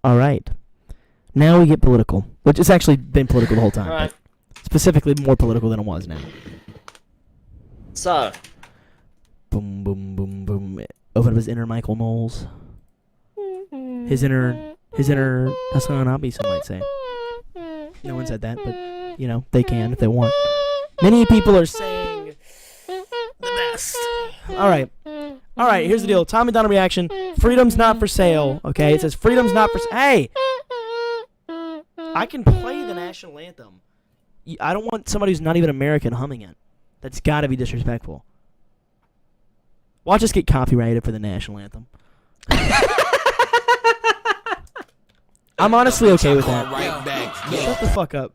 All right. Now we get political, which has actually been political the whole time. Alright. Specifically more political than it was now. So, Boom, boom, boom, boom. Open up his inner Michael Knowles. His inner Hassan Abi, some might say. No one said that, but, you know, they can if they want. Many people are saying the best. Alright, here's the deal. Tom MacDonald reaction. Freedom's not for sale, okay? It says freedom's not for sale. Hey! I can play the national anthem. I don't want somebody who's not even American humming it. That's gotta be disrespectful. Watch us get copyrighted for the national anthem. I'm honestly okay with that. Shut the fuck up.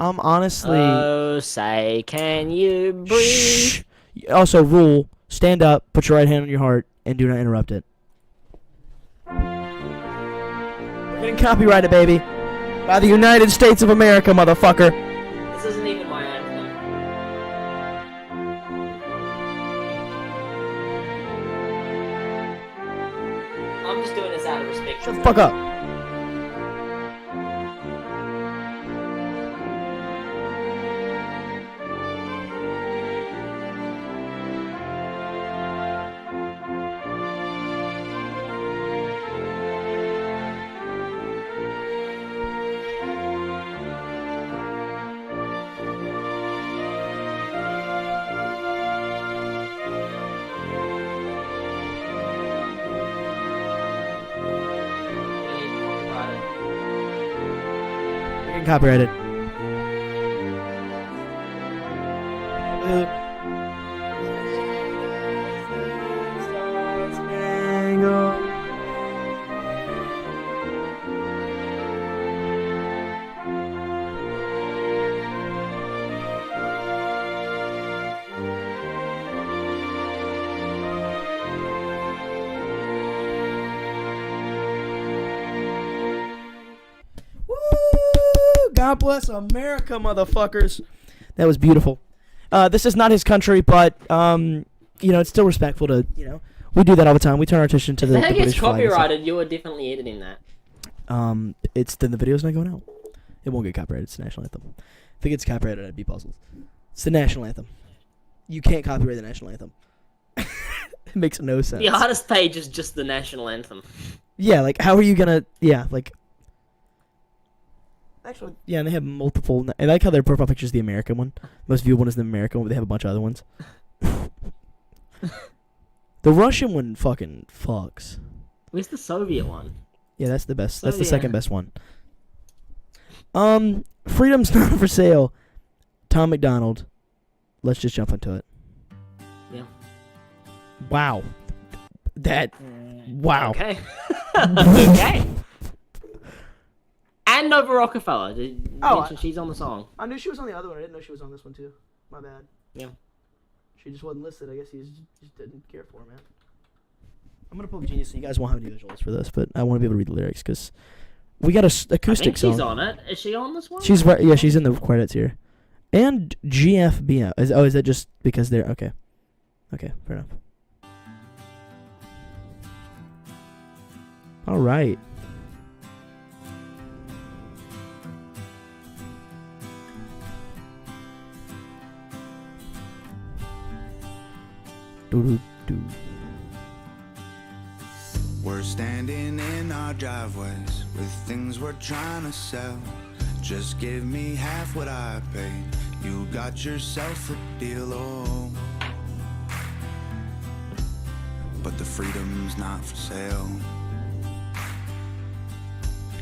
I'm honestly... oh, say, can you breathe? Shh. Also, rule, stand up, put your right hand on your heart, and do not interrupt it. We're getting copyrighted, baby. By the United States of America, motherfucker. This isn't even my anthem. I'm just doing this out of respect. Shut the fuck up. Copyrighted. God bless America, motherfuckers. That was beautiful. This is not his country, but you know, it's still respectful to, you know, we do that all the time. We turn our attention to the If that gets British flag and stuff. copyrighted, you are definitely editing that. It's then the video's not going out. It won't get copyrighted. It's the national anthem. If it gets copyrighted, I'd be puzzled. It's the national anthem. You can't copyright the national anthem. It makes no sense. The artist page is just the national anthem. Yeah, like how are you gonna? Yeah, like. Actually, yeah, and they have multiple. I like how their profile picture is the American one. Most viewed one is the American one, but they have a bunch of other ones. The Russian one fucking fucks. Where's the Soviet one? Yeah, that's the best. That's the second best one. Freedom's not for sale. Tom MacDonald. Let's just jump into it. Yeah. Wow. That. Wow. Okay. Okay. And over Rockafeller. Did you mention she's on the song? I knew she was on the other one. I didn't know she was on this one too. My bad. Yeah. She just wasn't listed. I guess he just didn't care for her, man. I'm gonna pull up Genius so you guys won't have any visuals for this, but I want to be able to read the lyrics because we got a acoustic song. She's on it. Is she on this one? She's right. Yeah, she's in the credits here. And GFB. Is that just because they're okay? Okay, fair enough. All right. Do-do-do. We're standing in our driveways with things we're trying to sell. Just give me half what I paid. You got yourself a deal, oh. But the freedom's not for sale.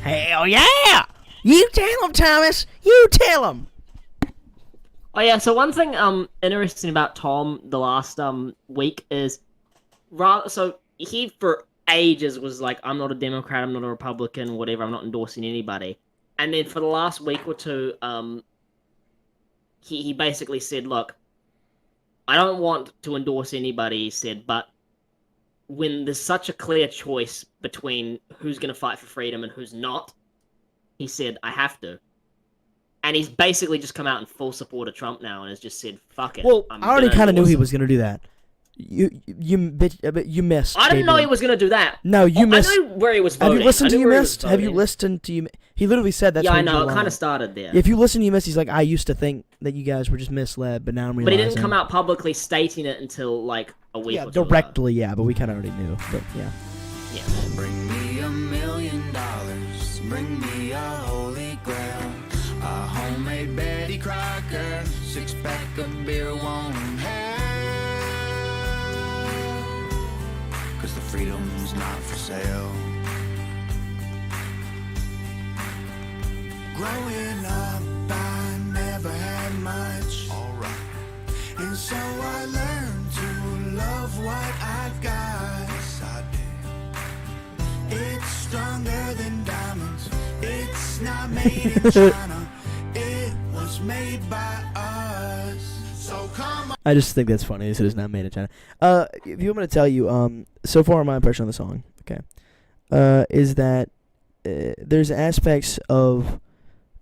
Hell yeah! You tell him, Thomas. You tell him. Oh yeah, so one thing interesting about Tom the last week is so he for ages was like, I'm not a Democrat, I'm not a Republican, whatever, I'm not endorsing anybody. And then for the last week or two, he basically said, look, I don't want to endorse anybody, he said, but when there's such a clear choice between who's going to fight for freedom and who's not, he said, I have to. And he's basically just come out in full support of Trump now and has just said, fuck it. Well, I already kind of knew he was going to do that. You missed. I didn't know Gabriel. he was gonna do that. No, you missed. I knew where he was voting. Have you listened to I knew You where he was Missed? Have you voting. listened to You? He literally said that's. Yeah, I when know. you It kind lied. of started there. If you listen to You Missed, he's like, I used to think that you guys were just misled, but now I'm But realizing. he didn't come out publicly stating it until like a week. Yeah, or two ago. directly, yeah, but we kind of already knew. But yeah. Yeah. Bring me $1 million. Bring me a holy grail. A homemade Betty Crocker. 6-pack of beer won't help. 'Cause the freedom's not for sale. Growing up, I never had much. Alright. And so I learned to love what I've got. Yes, I did. It's stronger than diamonds. It's not made in China. It was made by us. So come on. I just think that's funny. He said it's not made in China. If you want me to tell you, so far my impression of the song, okay, is that there's aspects of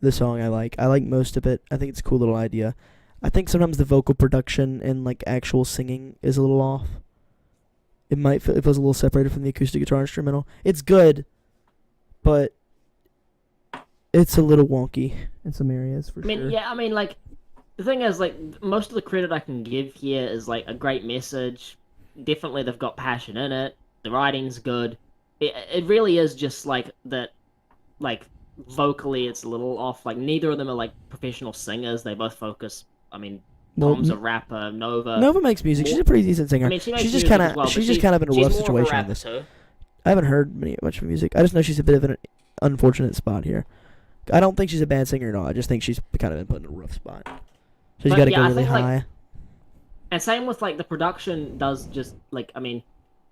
the song I like. I like most of it. I think it's a cool little idea. I think sometimes the vocal production and like actual singing is a little off. It might feel, it feels a little separated from the acoustic guitar instrumental. It's good, but it's a little wonky in some areas for sure. Yeah, I mean, like, the thing is, like, most of the credit I can give here is, like, a great message. Definitely they've got passion in it. The writing's good. It really is just, like, that, like, vocally it's a little off. Like, neither of them are, like, professional singers. They both focus, I mean, Tom's a rapper, Nova makes music. She's a pretty decent singer. I mean, she makes she's just music kind as of well, she's but just kind of in a she's rough more of a situation on rapper this. too. I haven't heard much of her music. I just know she's a bit of an unfortunate spot here. I don't think she's a bad singer at all. I just think she's kind of been put in a rough spot. So she's But got to yeah, go I really think, like, high. And same with, like, the production does just, like, I mean,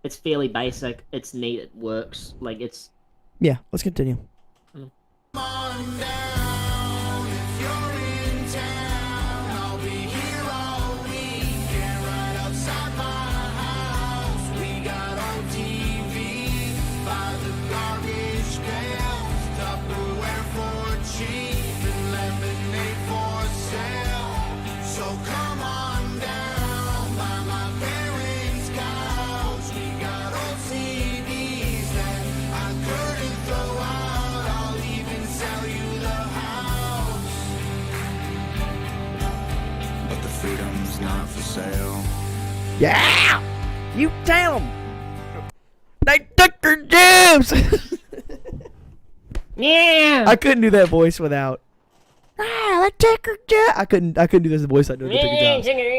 it's fairly basic. It's neat. It works. Like, it's... Yeah, let's continue. Come on down if you're in town. I'll be here all weekend right outside my house. We got old TV by the garbage pail, Tupperware for cheap and lemonade for sale. So come on down by my parents' couch. We got old CDs that I couldn't throw out. I'll even sell you the house. But the freedom's not for sale. Yeah! You tell them! They took her jobs! Yeah! I couldn't do that voice without... they took her jobs! I couldn't do this voice without doing the took her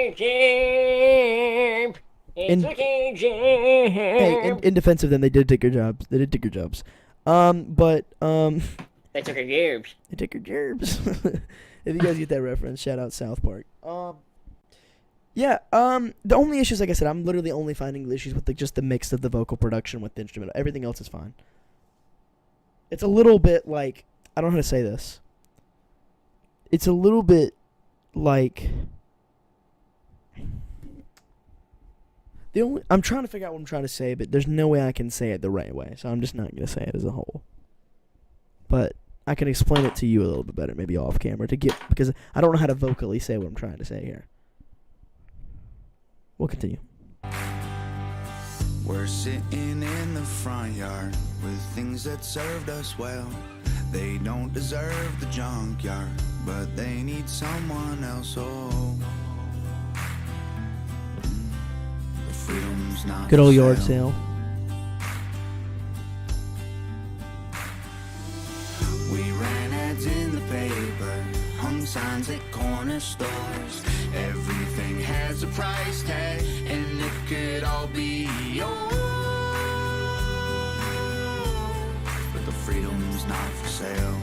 jobs. Hey, in defense of them, they did take her jobs. They did take her jobs. But They took her gerbs. they took her jobs. If you guys get that reference, shout out South Park. Yeah, the only issues, like I said, I'm literally only finding issues with just the mix of the vocal production with the instrumental. Everything else is fine. It's a little bit like, I don't know how to say this. It's a little bit like, I'm trying to figure out what I'm trying to say, but there's no way I can say it the right way, so I'm just not going to say it as a whole. But I can explain it to you a little bit better, maybe off camera, because I don't know how to vocally say what I'm trying to say here. We'll continue. We're sitting in the front yard with things that served us well. They don't deserve the junkyard, but they need someone else. Oh, the freedom's not Good old for yard sale. sale. We ran ads in the paper, hung signs at corner stores. Everything has a price tag, and it could all be yours. But the freedom's not for sale.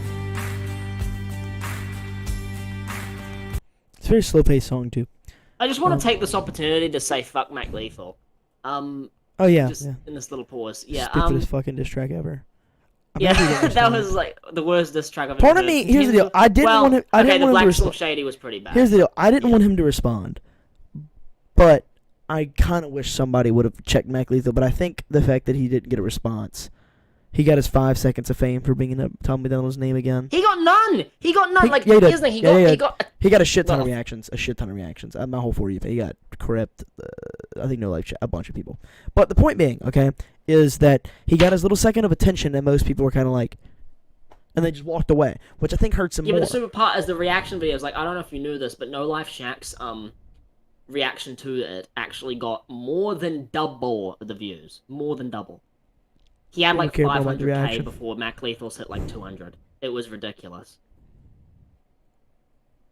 It's a very slow-paced song, too. I just want to take this opportunity to say fuck Mac Lethal. Oh, yeah. Just yeah. in this little pause. Yeah, Stupidest fucking diss track ever. I'm yeah, happy to that understand was like the worst diss track I've ever Part of heard. me, here's the deal. I didn't want him. I didn't the want him Black to Slim respond. Shady was pretty bad. Here's the deal. I didn't want him to respond, but I kind of wish somebody would have checked Mac Lethal. But I think the fact that he didn't get a response, he got his 5 seconds of fame for bringing up Tom MacDonald's name again. He got got none. He got none. Like, yeah, he did. here's the thing, He got a shit ton of Well- reactions. My whole For You page. He got Crypt, I think No Life Chat, a bunch of people. But the point being, okay, is that he got his little second of attention, and most people were kind of like, and they just walked away, which I think hurts him Yeah, more. but the super part is the reaction videos. Like, I don't know if you knew this, but No Life Shack's reaction to it actually got more than double the views. More than double. He had You like care about, like, 500k reaction? before Mac Lethal's hit like 200. It was ridiculous.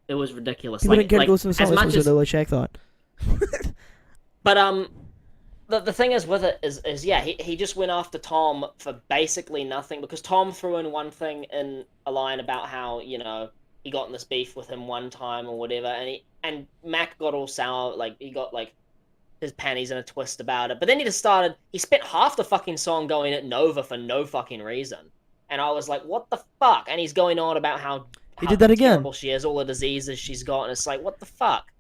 It was ridiculous. People Like, didn't care to listen to the as song. That's much what as, No Life Shack thought. but the thing is with it is yeah, he just went after Tom for basically nothing, because Tom threw in one thing in a line about how, you know, he got in this beef with him one time or whatever, and Mac got all sour, like he got like his panties in a twist about it. But then he spent half the fucking song going at Nova for no fucking reason. And I was like, what the fuck? And he's going on about how He did that again. terrible she is, all the diseases she's got, and it's like, what the fuck?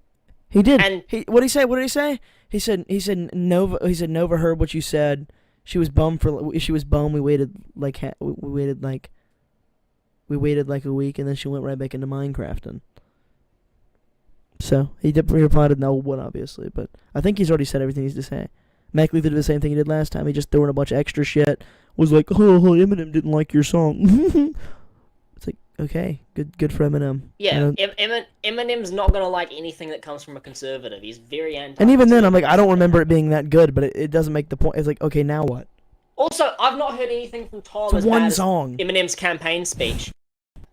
He did. And- What did he say? What did he say? He said Nova heard what you said. She was bummed. We waited like we waited like a week, and then she went right back into Minecrafting. So he replied to no one, obviously, but I think he's already said everything he needs to say. Mac Lethal's did the same thing he did last time. He just threw in a bunch of extra shit. Was like, oh, Eminem didn't like your song. It's like, okay, good for Eminem. Yeah, Eminem's not gonna like anything that comes from a conservative. He's very anti. And even then, I'm like, I don't remember it being that good, but it doesn't make the point. It's like, okay, now what? Also, I've not heard anything from Tom It's as one bad song. as Eminem's campaign speech.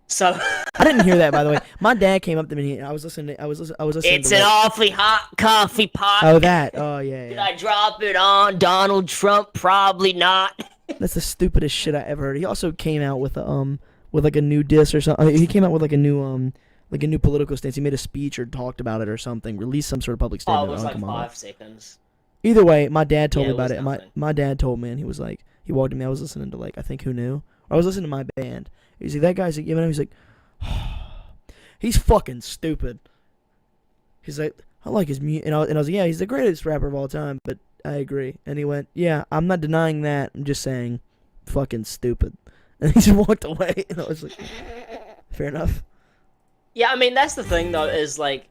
So I didn't hear that, by the way. My dad came up to me. I was listening. I was listening. it's to an like, awfully hot coffee pot. Oh, that. Oh, yeah, Did yeah. I drop it on Donald Trump? Probably not. That's the stupidest shit I ever heard. He also came out with like a new diss or something. He came out with like a new political stance. He made a speech or talked about it or something. Released some sort of public Oh, statement. it was I like don't come on. 5 seconds. Either way, my dad told Yeah, me it about was it. nothing. My dad told me, and he was like, he walked to me. I was listening to like, I think Who Knew? Or I was listening to my band. He's like, that guy's like, he's like, he's fucking stupid. He's like, I like his music, and I was like, yeah, he's the greatest rapper of all time. But I agree. And he went, yeah, I'm not denying that. I'm just saying, fucking stupid. And he just walked away. And I was like, fair enough. Yeah, I mean, that's the thing, though, is like,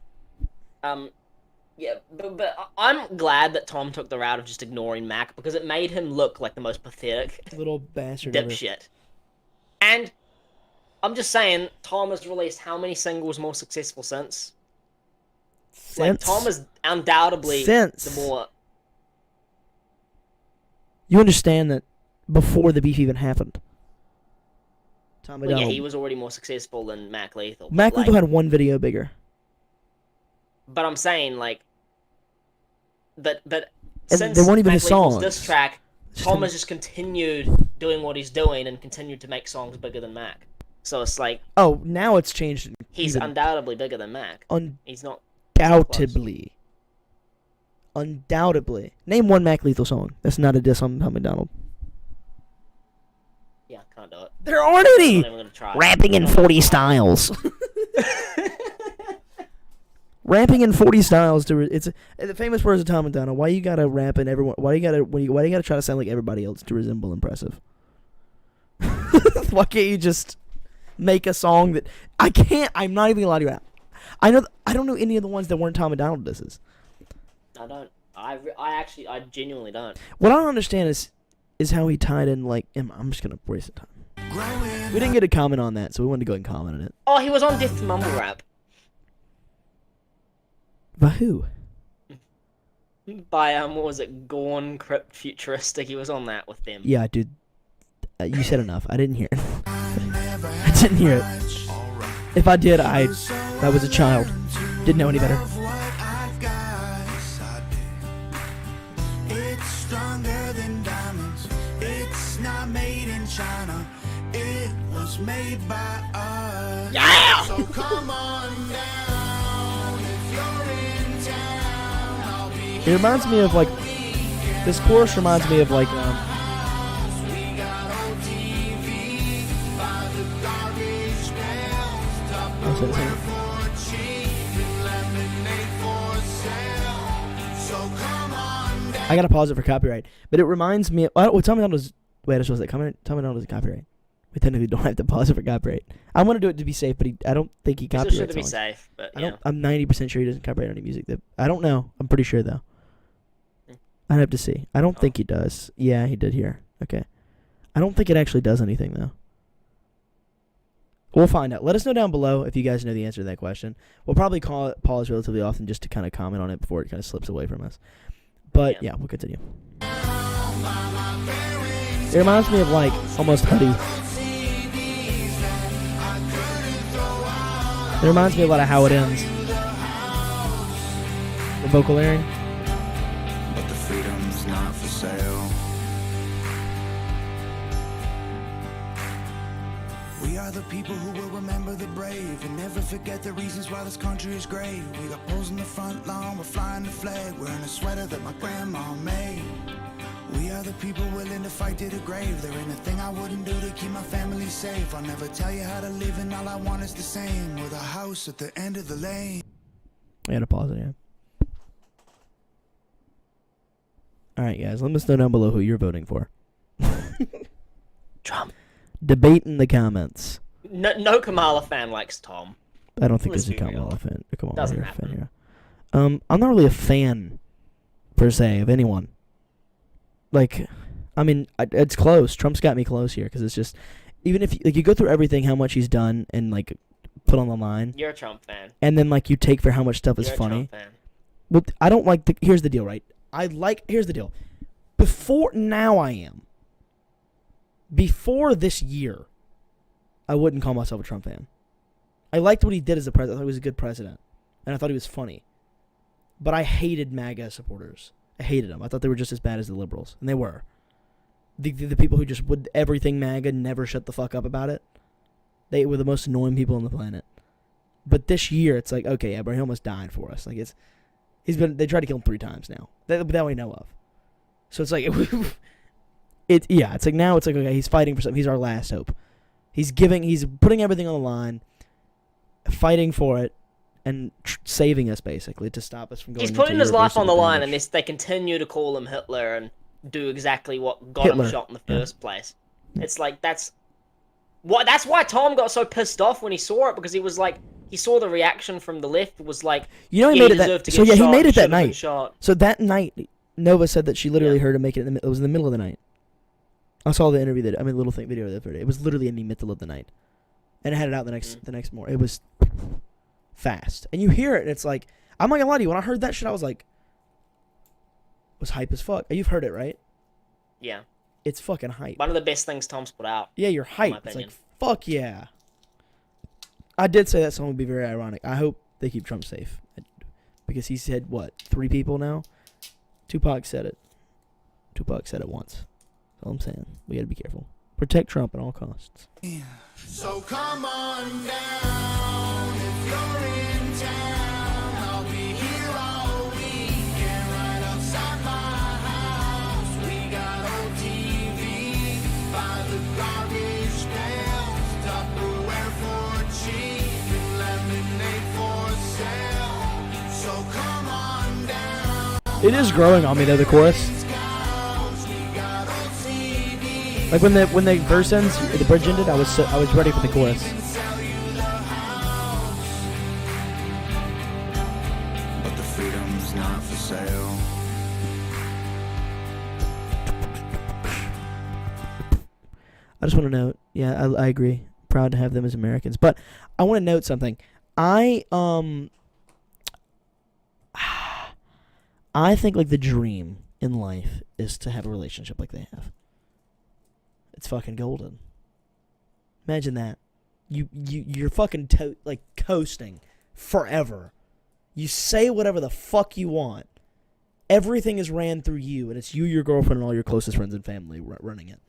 yeah, but I'm glad that Tom took the route of just ignoring Mac, because it made him look like the most pathetic Little bastard. ever. dipshit. And I'm just saying, Tom has released how many singles more successful since? Like, Since? Tom is undoubtedly Since. the more... You understand that before the beef even happened. Tom Well, yeah, MacDonald. he was already more successful than Mac Lethal. Mac but, Lethal like, had one video bigger. But I'm saying, like, that And since they weren't even Mac his Lethal's songs. diss track, Just Tom him- has just continued doing what he's doing and continued to make songs bigger than Mac. So it's like, Oh, now it's changed. he's even undoubtedly bigger than Mac. He's not... undoubtedly. Undoubtedly. Name one Mac Lethal song. That's not a diss on Tom MacDonald. Yeah, can't do it. There aren't I'm any! not even gonna try. Rapping in 40 styles. Rapping in 40 styles it's the famous words of Tom MacDonald. Why you gotta rap and everyone? Why you gotta try to sound like everybody else to resemble impressive? Why can't you just make a song that I can't? I'm not even gonna lie to you. I don't know any of the ones that weren't Tom MacDonald disses. I don't. I genuinely don't. What I don't understand is how he tied in like I'm just gonna waste the time. We didn't get a comment on that, so we wanted to go ahead and comment on it. Oh, he was on Death to Mumble Rap By who? by what was it? Gorn Crypt Futuristic. He was on that with them. Yeah, dude. You said enough. I didn't hear it. I didn't hear it. If I did, I was a child. Didn't know any better. It's stronger than diamonds. It's not made in China. It was made by us. Yeah! So come on down if you're in town. I'll be It reminds me of like this chorus reminds me of like we got old TV by the garbage pails. Tupperware for cheap and lemonade for sale. So come on down. I gotta pause it for copyright. But it reminds me. Well, Tom MacDonald was. Wait, I was supposed to comment. Tom MacDonald was a copyright. We technically don't have to pause it for copyright. I want to do it to be safe, but I don't think he It's copyrights should to be songs. safe, but I yeah. don't. I'm 90% sure he doesn't copyright any music. I don't know. I'm pretty sure though. I'd have to see. I don't think he does. Yeah, he did here. Okay. I don't think it actually does anything though. We'll find out. Let us know down below if you guys know the answer to that question. We'll probably pause relatively often just to kind of comment on it before it kind of slips away from us. But yeah, we'll continue. It reminds me of like almost Houdini. It reminds me a lot of how it ends. The vocal area. But the freedom's not for sale. We are the people who will remember the brave and never forget the reasons why this country is great. We got poles in the front lawn, we're flying the flag, wearing a sweater that my grandma made. We are the people willing to fight to the grave. There ain't a thing I wouldn't do to keep my family safe. I'll never tell you how to live, and all I want is the same, with a house at the end of the lane. I gotta pause it, yeah. Alright, guys, let us know down below who you're voting for. Trump. Debate in the comments. No Kamala fan likes Tom. I don't think Let's there's a be real. Kamala fan. Doesn't fan happen. here. I'm not really a fan, per se, of anyone. Like, I mean, it's close. Trump's got me close here, because it's just, even if you go through everything, how much he's done, and, like, put on the line, You're a Trump fan. and then, like, you take for how much stuff is You're a funny. Trump fan. But I don't like here's the deal, right? Here's the deal. Before this year, I wouldn't call myself a Trump fan. I liked what he did as a president. I thought he was a good president. And I thought he was funny. But I hated MAGA supporters. I hated them. I thought they were just as bad as the liberals. And they were. The people who just would everything MAGA, never shut the fuck up about it. They were the most annoying people on the planet. But this year, it's like, okay, yeah, bro, he almost died for us. Like, they tried to kill him 3 times now. That we know of. So it's like, it's like now it's like, okay, he's fighting for something. He's our last hope. He's putting everything on the line, fighting for it, and saving us, basically, to stop us from going He's into putting his life on the irreversible line, damage. and they continue to call him Hitler and do exactly what got Hitler. him shot in the first place. It's like, that's why Tom got so pissed off when he saw it, because he was like, he saw the reaction from the left was like, You know, he yeah, made it deserved that. to So get yeah, he shot, made it that should've been night. shot. So that night, Nova said that she literally heard him make it. It was in the middle of the night. I saw the interview little video that it was literally in the middle of the night, and it had it out the next morning. It was fast, and you hear it, and it's like, I'm not gonna lie to you. When I heard that shit, I was like, was hype as fuck. You've heard it, right? Yeah. It's fucking hype. One of the best things Tom's put out. Yeah, you're hype. my It's like, opinion. fuck yeah. I did say that song would be very ironic. I hope they keep Trump safe, because he said what 3 people now. Tupac said it. Tupac said it once. That's all I'm saying. We gotta be careful. Protect Trump at all costs. So come on down if you're in town. I'll be here all weekend right outside my house. We got old TV by the garbage pails, Tupperware for cheap and lemonade for sale. So come on down. It is growing on me though, the chorus. Like when the verse ends, the bridge ended, I was ready for the chorus. But the freedom's not for sale. I just want to note, yeah, I agree. Proud to have them as Americans, but I want to note something. I think like the dream in life is to have a relationship like they have. It's fucking golden. Imagine that. You're fucking coasting forever. You say whatever the fuck you want. Everything is ran through you, and it's you, your girlfriend, and all your closest friends and family running it.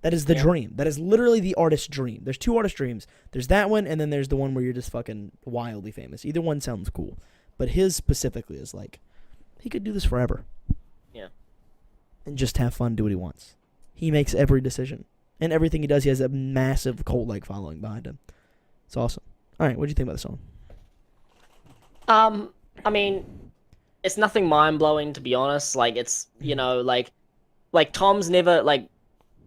That is the dream. That is literally the artist's dream. There's 2 artist dreams. There's that one, and then there's the one where you're just fucking wildly famous. Either one sounds cool. But his specifically is like, he could do this forever. Yeah. And just have fun, do what he wants. He makes every decision. And everything he does, he has a massive cult-like following behind him. It's awesome. All right, what do you think about the song? I mean, it's nothing mind-blowing, to be honest. Like, it's, like Tom's never, like,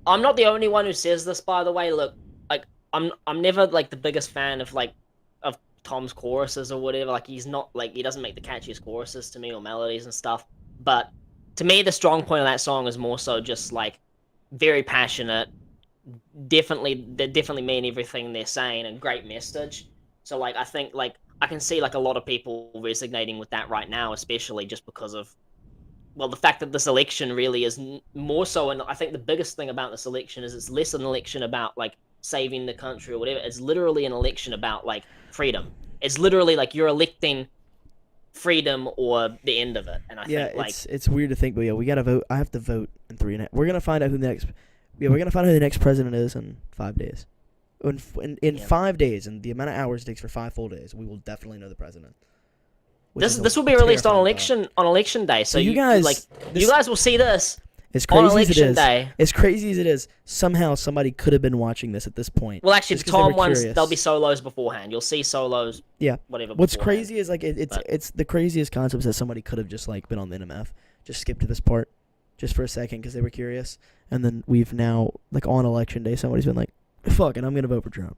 I'm not the only one who says this, by the way. Look, like I'm never like the biggest fan of of Tom's choruses or whatever. Like he's not like he doesn't make the catchiest choruses to me or melodies and stuff. But to me, the strong point of that song is more so just like very passionate. They definitely mean everything they're saying and great message. So like I think like I can see like a lot of people resonating with that right now, especially just because of the fact that this election really is more so, and I think the biggest thing about this election is it's less an election about like saving the country or whatever. It's literally an election about like freedom. It's literally like you're electing freedom or the end of it. And I think like it's weird to think, but yeah, we gotta vote. I have to vote in 3.5. We're gonna find out who the next. Yeah, we're gonna find out who the next president is in 5 days. In 5 days, and the amount of hours it takes for 5 full days, we will definitely know the president. This will be released on election day. So you guys you guys will see this as on crazy election as it is. day. As crazy as it is, somehow somebody could have been watching this at this point. Well, actually, just 'cause they Tom were ones curious. there'll be solos beforehand. You'll see solos. Yeah. Whatever. What's beforehand. crazy is like it's the craziest concept is that somebody could have just like been on the NMF, just skipped to this part, just for a second because they were curious, and then we've now like on election day somebody's been like, "Fuck it, I'm gonna vote for Trump."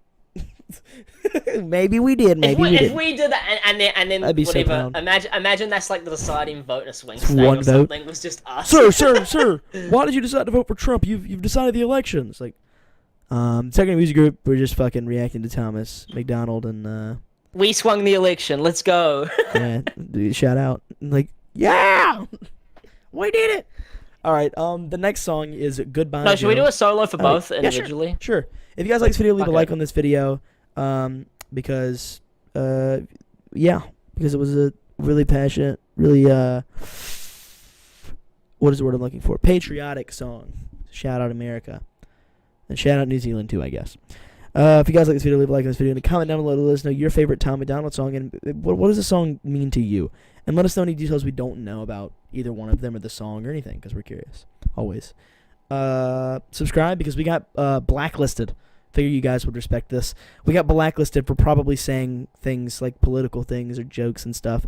Maybe we did. Maybe we did. If we did that, and then I'd be so whatever. proud. Imagine that's like the deciding vote in a swing It's state one or vote. something. It was just us. Sir, why did you decide to vote for Trump? You've decided the elections. Like, second music group, we're just fucking reacting to Thomas MacDonald and We swung the election. Let's go. yeah, dude, shout out. Like, yeah, we did it. All right. The next song is Goodbye. No, should we Joe. do a solo for both Yeah, individually? Sure. If you guys like this video, leave a Okay. like on this video. Because yeah, because it was a really passionate, really what is the word I'm looking for? Patriotic song. Shout out America. And shout out New Zealand too, I guess. If you guys like this video, leave a like on this video and comment down below to let us know your favorite Tom MacDonald song and what does the song mean to you? And let us know any details we don't know about either one of them or the song or anything, because we're curious. Always. Subscribe because we got blacklisted. Figure you guys would respect this. We got blacklisted for probably saying things like political things or jokes and stuff.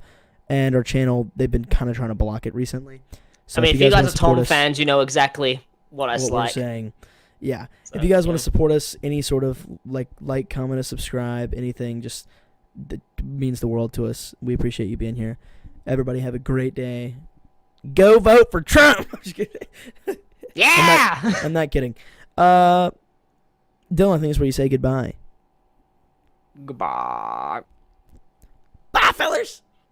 And our channel, they've been kind of trying to block it recently. So I mean, if you guys wanna are support Tom us, fans, you know exactly what I what we're like. saying. Yeah. So, if you guys want yeah. to support us, any sort of like, comment, or subscribe, anything, just that means the world to us. We appreciate you being here. Everybody have a great day. Go vote for Trump. I'm just kidding. Yeah. I'm not kidding. Dillon, I think is where you say goodbye. Goodbye. Bye, fellers.